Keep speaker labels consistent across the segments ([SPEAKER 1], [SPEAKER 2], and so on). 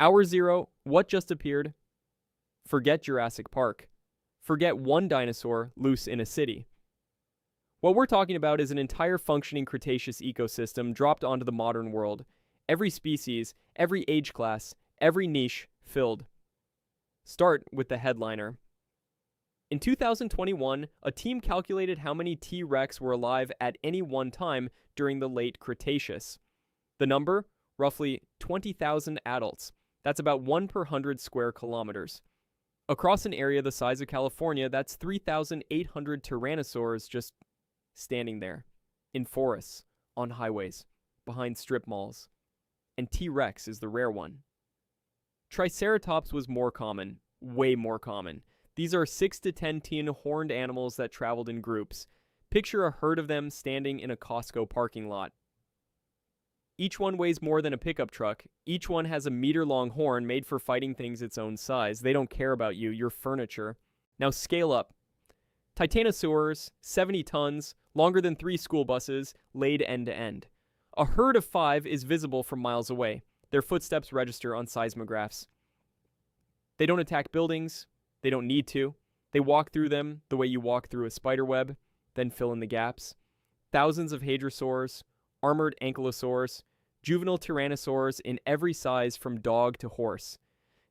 [SPEAKER 1] Hour zero, what just appeared? Forget Jurassic Park. Forget one dinosaur loose in a city. What we're talking about is an entire functioning Cretaceous ecosystem dropped onto the modern world. Every species, every age class, every niche filled. Start with the headliner. In 2021, a team calculated how many T-Rex were alive at any one time during the Late Cretaceous. The number? Roughly 20,000 adults. That's about 1 per 100 square kilometers. Across an area the size of California, that's 3,800 tyrannosaurs just standing there. In forests, on highways, behind strip malls. And T-Rex is the rare one. Triceratops was more common, way more common. These are 6 to 10 horned animals that traveled in groups. Picture a herd of them standing in a Costco parking lot. Each one weighs more than a pickup truck. Each one has a meter-long horn made for fighting things its own size. They don't care about you, you're furniture. Now scale up. Titanosaurs, 70 tons, longer than 3 school buses, laid end to end. A herd of 5 is visible from miles away. Their footsteps register on seismographs. They don't attack buildings. They don't need to. They walk through them the way you walk through a spiderweb, then fill in the gaps. Thousands of hadrosaurs, armored ankylosaurs, juvenile tyrannosaurs in every size from dog to horse.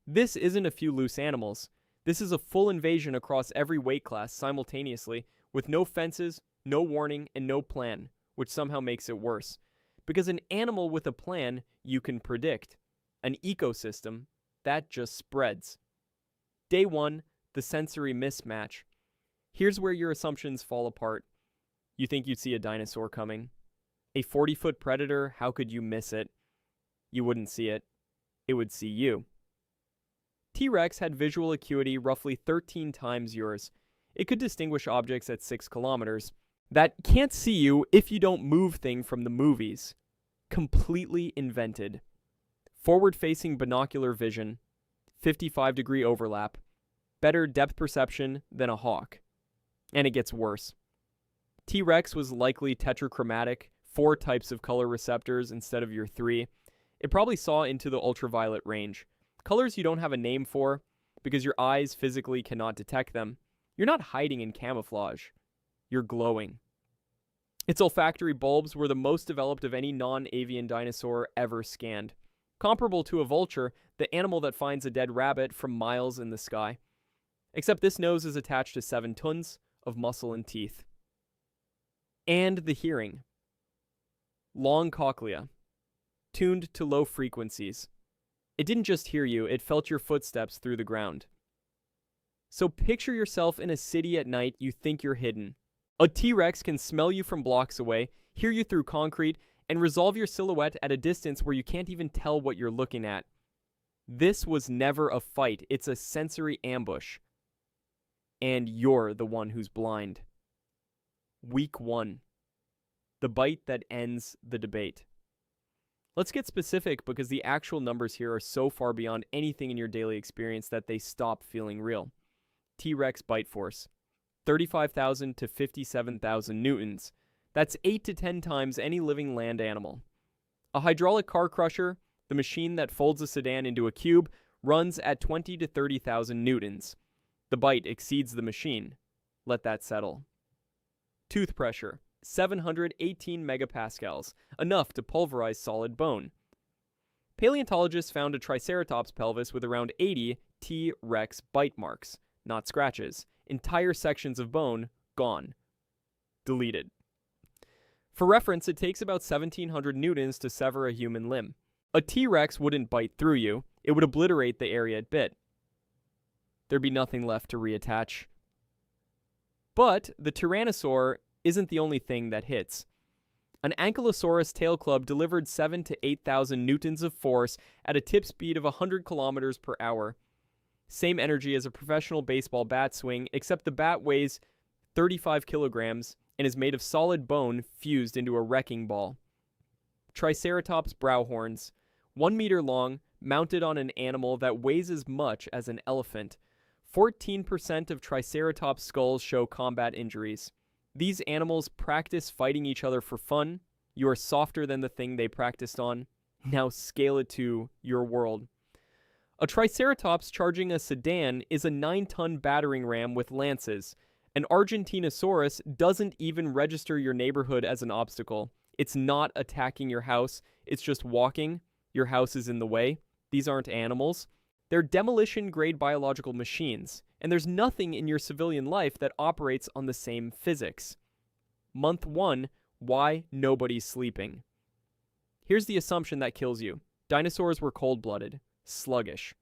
[SPEAKER 1] This isn't a few loose animals. This is a full invasion across every weight class simultaneously, with no fences, no warning, and no plan, which somehow makes it worse. Because an animal with a plan, you can predict. An ecosystem, that just spreads. Day 1, the sensory mismatch. Here's where your assumptions fall apart. You think you'd see a dinosaur coming. A 40-foot predator, how could you miss it? You wouldn't see it. It would see you. T-Rex had visual acuity roughly 13 times yours. It could distinguish objects at 6 kilometers. That can't see you if you don't move thing from the movies. Completely invented. Forward-facing binocular vision. 55-degree overlap. Better depth perception than a hawk. And it gets worse. T-Rex was likely tetrachromatic, 4 types of color receptors instead of your 3. It probably saw into the ultraviolet range. Colors you don't have a name for, because your eyes physically cannot detect them. You're not hiding in camouflage. You're glowing. Its olfactory bulbs were the most developed of any non-avian dinosaur ever scanned. Comparable to a vulture, the animal that finds a dead rabbit from miles in the sky. Except this nose is attached to 7 tons of muscle and teeth. And the hearing. Long cochlea. Tuned to low frequencies. It didn't just hear you, it felt your footsteps through the ground. So picture yourself in a city at night you think you're hidden. A T-Rex can smell you from blocks away, hear you through concrete, and resolve your silhouette at a distance where you can't even tell what you're looking at. This was never a fight, it's a sensory ambush. And you're the one who's blind. Week 1. The bite that ends the debate. Let's get specific because the actual numbers here are so far beyond anything in your daily experience that they stop feeling real. T-Rex bite force. 35,000 to 57,000 newtons. That's 8 to 10 times any living land animal. A hydraulic car crusher, the machine that folds a sedan into a cube, runs at 20 to 30,000 newtons. The bite exceeds the machine. Let that settle. Tooth pressure, 718 megapascals, enough to pulverize solid bone. Paleontologists found a Triceratops pelvis with around 80 T-Rex bite marks, not scratches. Entire sections of bone gone. Deleted. For reference, it takes about 1,700 newtons to sever a human limb. A T-Rex wouldn't bite through you, it would obliterate the area it bit. There'd be nothing left to reattach. But the Tyrannosaur isn't the only thing that hits. An Ankylosaurus tail club delivered 7 to 8,000 newtons of force at a tip speed of 100 kilometers per hour. Same energy as a professional baseball bat swing, except the bat weighs 35 kilograms and is made of solid bone fused into a wrecking ball. Triceratops brow horns, 1 meter long, mounted on an animal that weighs as much as an elephant. 14% of Triceratops skulls show combat injuries. These animals practice fighting each other for fun. You are softer than the thing they practiced on. Now scale it to your world. A triceratops charging a sedan is a 9-ton battering ram with lances. An Argentinosaurus doesn't even register your neighborhood as an obstacle. It's not attacking your house, it's just walking. Your house is in the way. These aren't animals. They're demolition-grade biological machines, and there's nothing in your civilian life that operates on the same physics. Month 1, why nobody's sleeping. Here's the assumption that kills you. Dinosaurs were cold-blooded, sluggish.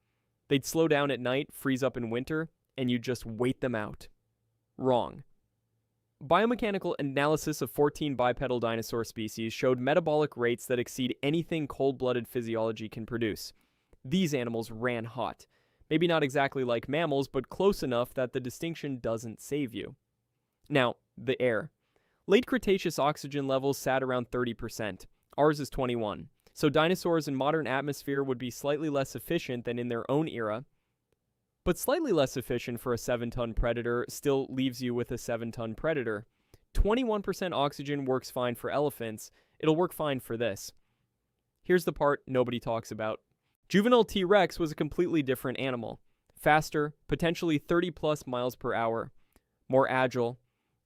[SPEAKER 1] They'd slow down at night, freeze up in winter, and you'd just wait them out. Wrong. Biomechanical analysis of 14 bipedal dinosaur species showed metabolic rates that exceed anything cold-blooded physiology can produce. These animals ran hot. Maybe not exactly like mammals, but close enough that the distinction doesn't save you. Now, the air. Late Cretaceous oxygen levels sat around 30%. Ours is 21%. So dinosaurs in modern atmosphere would be slightly less efficient than in their own era. But slightly less efficient for a 7-ton predator still leaves you with a 7-ton predator. 21% oxygen works fine for elephants. It'll work fine for this. Here's the part nobody talks about. Juvenile T-Rex was a completely different animal. Faster, potentially 30+ miles per hour. More agile,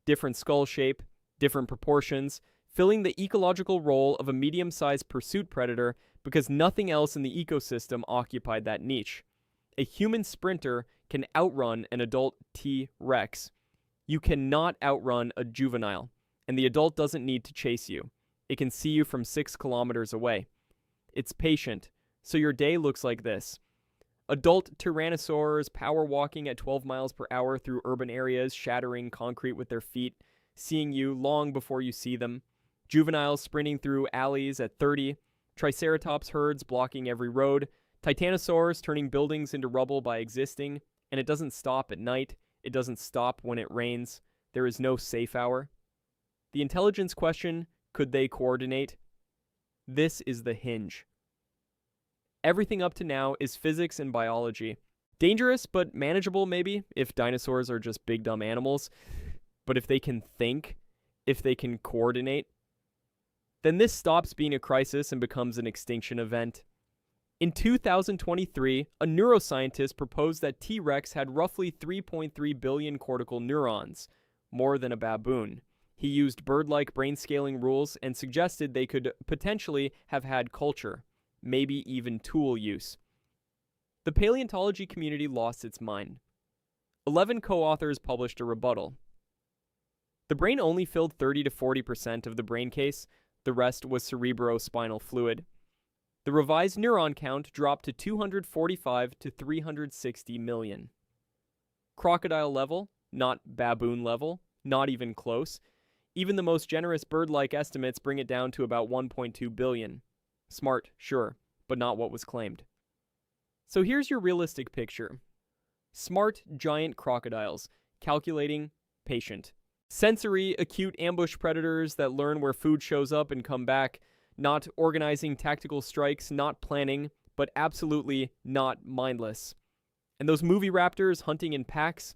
[SPEAKER 1] different skull shape, different proportions, filling the ecological role of a medium-sized pursuit predator because nothing else in the ecosystem occupied that niche. A human sprinter can outrun an adult T-Rex. You cannot outrun a juvenile, and the adult doesn't need to chase you. It can see you from 6 kilometers away. It's patient, so your day looks like this. Adult tyrannosaurs power walking at 12 miles per hour through urban areas, shattering concrete with their feet, seeing you long before you see them. Juveniles sprinting through alleys at 30. Triceratops herds blocking every road. Titanosaurs turning buildings into rubble by existing. And it doesn't stop at night. It doesn't stop when it rains. There is no safe hour. The intelligence question, could they coordinate? This is the hinge. Everything up to now is physics and biology. Dangerous, but manageable maybe, if dinosaurs are just big dumb animals. But if they can think, if they can coordinate, then this stops being a crisis and becomes an extinction event. In 2023, a neuroscientist proposed that T-Rex had roughly 3.3 billion cortical neurons, more than a baboon. He used bird-like brain scaling rules and suggested they could potentially have had culture, maybe even tool use. The paleontology community lost its mind. 11 co-authors published a rebuttal. The brain only filled 30 to 40% of the brain case. The rest was cerebrospinal fluid. The revised neuron count dropped to 245 to 360 million. Crocodile level, not baboon level, not even close. Even the most generous bird-like estimates bring it down to about 1.2 billion. Smart, sure, but not what was claimed. So here's your realistic picture. Smart, giant crocodiles, calculating, patient. Sensory, acute ambush predators that learn where food shows up and come back, not organizing tactical strikes, not planning, but absolutely not mindless. And those movie raptors hunting in packs?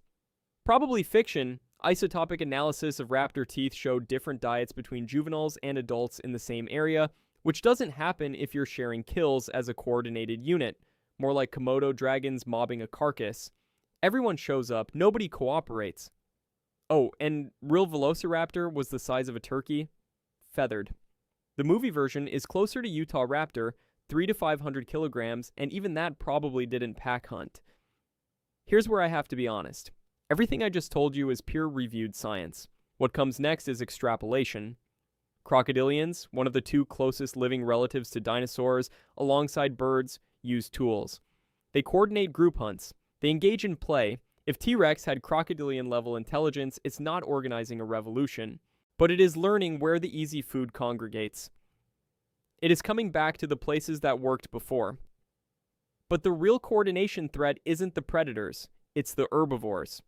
[SPEAKER 1] Probably fiction. Isotopic analysis of raptor teeth showed different diets between juveniles and adults in the same area, which doesn't happen if you're sharing kills as a coordinated unit, more like Komodo dragons mobbing a carcass. Everyone shows up, nobody cooperates. Oh, and real velociraptor was the size of a turkey, feathered. The movie version is closer to Utah raptor, 300 to 500 kilograms, and even that probably didn't pack hunt. Here's where I have to be honest. Everything I just told you is peer-reviewed science. What comes next is extrapolation. Crocodilians, one of the 2 closest living relatives to dinosaurs, alongside birds, use tools. They coordinate group hunts. They engage in play. If T-Rex had crocodilian-level intelligence, it's not organizing a revolution, but it is learning where the easy food congregates. It is coming back to the places that worked before. But the real coordination threat isn't the predators, it's the herbivores.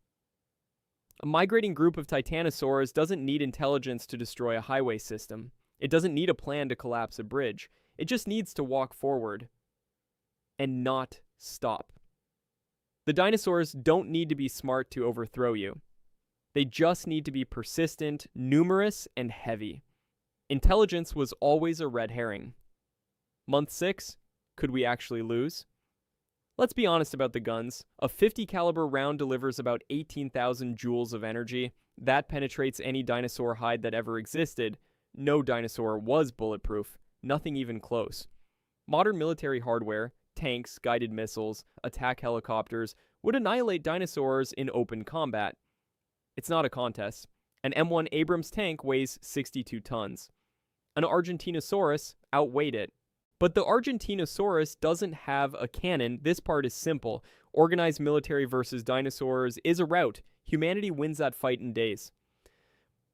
[SPEAKER 1] A migrating group of titanosaurs doesn't need intelligence to destroy a highway system. It doesn't need a plan to collapse a bridge. It just needs to walk forward and not stop. The dinosaurs don't need to be smart to overthrow you. They just need to be persistent, numerous, and heavy. Intelligence was always a red herring. Month 6, could we actually lose? Let's be honest about the guns. A 50 caliber round delivers about 18,000 joules of energy. That penetrates any dinosaur hide that ever existed. No dinosaur was bulletproof, nothing even close. Modern military hardware, tanks, guided missiles, attack helicopters, would annihilate dinosaurs in open combat. It's not a contest. An M1 Abrams tank weighs 62 tons. An Argentinosaurus outweighed it. But the Argentinosaurus doesn't have a cannon. This part is simple. Organized military versus dinosaurs is a rout. Humanity wins that fight in days.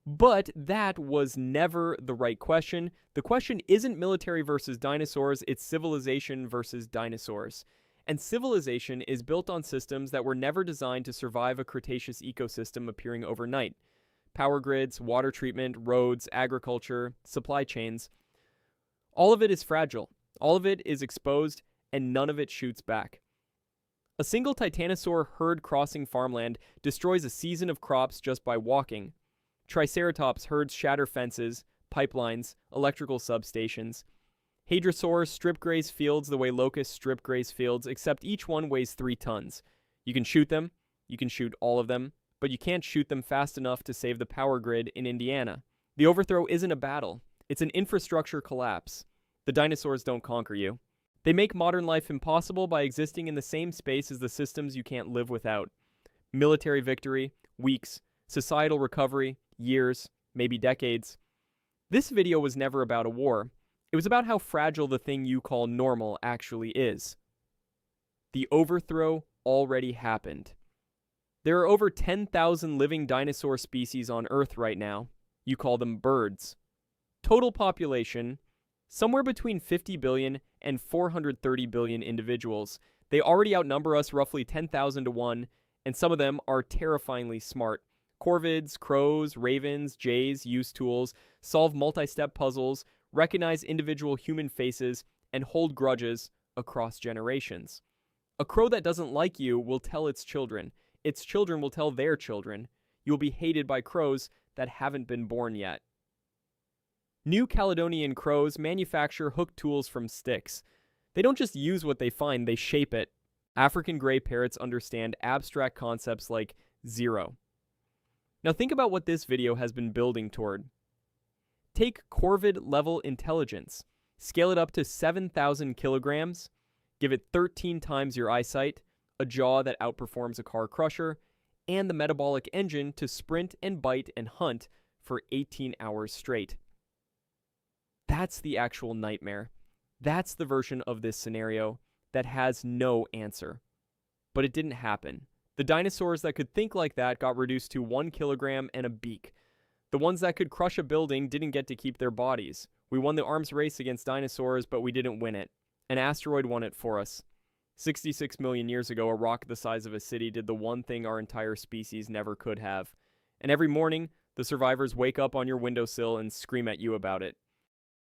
[SPEAKER 1] But that was never the right question. The question isn't military versus dinosaurs, it's civilization versus dinosaurs. And civilization is built on systems that were never designed to survive a Cretaceous ecosystem appearing overnight. Power grids, water treatment, roads, agriculture, supply chains. All of it is fragile, all of it is exposed, and none of it shoots back. A single titanosaur herd crossing farmland destroys a season of crops just by walking. Triceratops herds shatter fences, pipelines, electrical substations. Hadrosaurs strip graze fields the way locusts strip graze fields, except each one weighs 3 tons. You can shoot them, you can shoot all of them, but you can't shoot them fast enough to save the power grid in Indiana. The Overthrow isn't a battle. It's an infrastructure collapse. The dinosaurs don't conquer you. They make modern life impossible by existing in the same space as the systems you can't live without. Military victory, weeks, societal recovery, years, maybe decades. This video was never about a war. It was about how fragile the thing you call normal actually is. The Overthrow already happened. There are over 10,000 living dinosaur species on Earth right now. You call them birds. Total population, somewhere between 50 billion and 430 billion individuals. They already outnumber us roughly 10,000 to 1, and some of them are terrifyingly smart. Corvids, crows, ravens, jays use tools, solve multi-step puzzles, recognize individual human faces, and hold grudges across generations. A crow that doesn't like you will tell its children. Its children will tell their children. You will be hated by crows that haven't been born yet. New Caledonian crows manufacture hooked tools from sticks. They don't just use what they find, they shape it. African gray parrots understand abstract concepts like zero. Now think about what this video has been building toward. Take corvid-level intelligence, scale it up to 7,000 kilograms, give it 13 times your eyesight, a jaw that outperforms a car crusher, and the metabolic engine to sprint and bite and hunt for 18 hours straight. That's the actual nightmare. That's the version of this scenario that has no answer. But it didn't happen. The dinosaurs that could think like that got reduced to 1 kilogram and a beak. The ones that could crush a building didn't get to keep their bodies. We won the arms race against dinosaurs, but we didn't win it. An asteroid won it for us. 66 million years ago, a rock the size of a city did the one thing our entire species never could have. And every morning, the survivors wake up on your windowsill and scream at you about it.